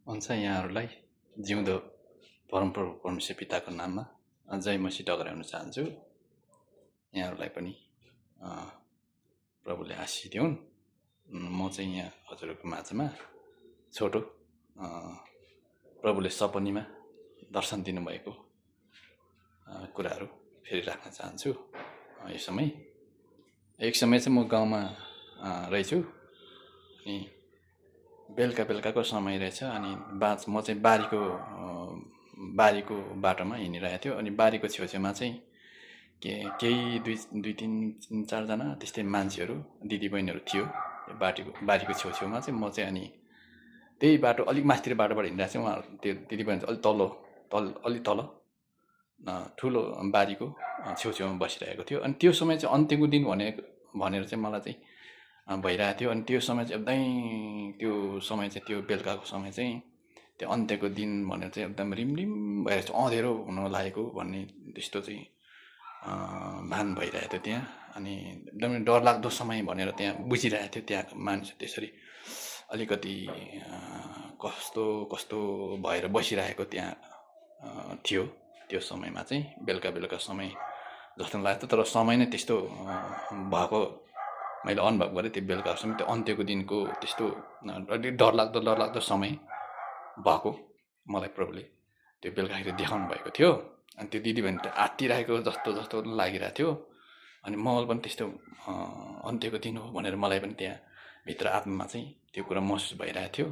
हुन्छ यहाँहरूलाई जिउँदो परमप्रभु परमेश्वर पिताको नाममा जय मसीह टक्राउन चाहन्छु। यहाँहरूलाई पनि प्रभुले आशिष दिउन्। म चाहिँ यहाँ हजुरहरूको माझमा छोटो प्रभुले सपनीमा दर्शन दिनुभएको कुराहरू फेरि राख्न चाहन्छु। यो समय एक समय चाहिँ म गाउँमा रहेछु अनि बेलुका बेलुकाको समय रहेछ अनि म चाहिँ बारीको बाटोमा हिँडिरहेको थियो अनि बारीको छेउछेउमा चाहिँ केही दुई तिन चारजना त्यस्तै मान्छेहरू दिदीबहिनीहरू थियो। बारीको छेउछेउमा चाहिँ म चाहिँ अनि त्यही बाटो अलिक माथितिर बाटोबाट हिँडिरहेको थिएँ। उहाँहरू त्यो दिदीबहिनी अलिक तल ठुलो बारीको छेउछेउमा बसिरहेको थियो। अनि त्यो समय चाहिँ अन्त्यको दिन भनेर चाहिँ मलाई चाहिँ भइरहेको थियो। अनि त्यो समय चाहिँ त्यो बेलुकाको समय चाहिँ त्यो अन्त्यको दिन भनेर चाहिँ एकदम रिमरिम भएर चाहिँ अँधेरो हुन लागेको भन्ने त्यस्तो चाहिँ भान भइरहेको थियो त्यहाँ। अनि एकदमै डरलाग्दो समय भनेर त्यहाँ बुझिरहेको थियो। त्यहाँको मानिस त्यसरी अलिकति कस्तो भएर बसिरहेको त्यहाँ थियो। त्यो समयमा चाहिँ बेलुका समय जस्तो लाग्थ्यो, तर समय नै त्यस्तो भएको मैले अनुभव गरेँ। त्यो बेलुका समय त्यो अन्त्यको दिनको त्यस्तो अलिक डरलाग्दो समय भएको मलाई प्रभुले त्यो बेलुकाखेरि देखाउनु भएको थियो। अनि त्यो दिदीबहिनी त आत्तिरहेको जस्तो लागिरहेको थियो। अनि मलाई पनि त्यस्तो अन्त्यको दिन हो भनेर मलाई पनि त्यहाँ भित्र आत्मामा चाहिँ त्यो कुरा महसुस भइरहेको थियो।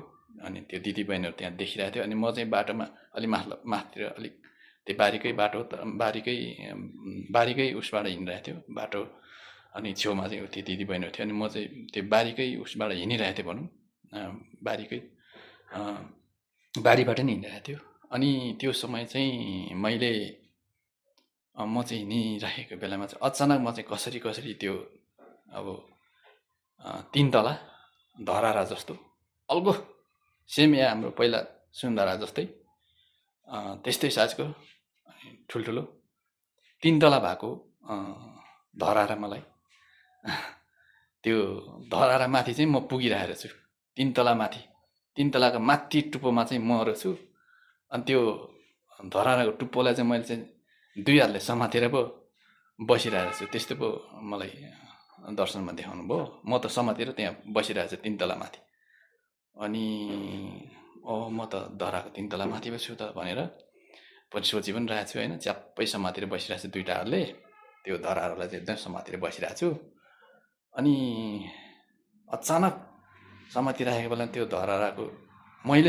अनि त्यो दिदीबहिनीहरू त्यहाँ देखिरहेको थियो। अनि म चाहिँ बाटोमा अलिक माथितिर अलिक त्यो बारीकै उसबाट हिँडिरहेको थियो बाटो। अनि छेउमा चाहिँ त्यो दिदीबहिनीहरू थियो। अनि म चाहिँ त्यो बारीकै उसबाट हिँडिरहेको थिएँ भनौँ, बारीबाट नै हिँडिरहेको थियो। अनि त्यो समय चाहिँ म चाहिँ हिँडिरहेको बेलामा चाहिँ अचानक म चाहिँ कसरी त्यो अब 3 तला धरारा जस्तो अल्गो सेम या हाम्रो पहिला सुनधरा जस्तै त्यस्तै साइजको ठुल्ठुलो 3 तला भएको धरारा मलाई त्यो धरारा माथि चाहिँ म पुगिरहेको छु। 3 तला माथि, 3 तलाको माथि टुप्पोमा चाहिँ म रहेछु। अनि त्यो धराराको टुप्पोलाई चाहिँ मैले चाहिँ 2 हातले समातेर पो बसिरहेको छु। त्यस्तो पो मलाई दर्शनमा देखाउनु भयो। म त समातेर त्यहाँ बसिरहेको छु 3 तला माथि। अनि म त धराको 3 तला माथि छु त भनेर पछि सोची पनि रहेको छु होइन। च्याप्पै समातेर बसिरहेको छु 2टा हातले, त्यो धरारालाई चाहिँ एकदम समातेर बसिरहेको छु। अनि अचानक समातिरहेको बेला त्यो धराराको मैले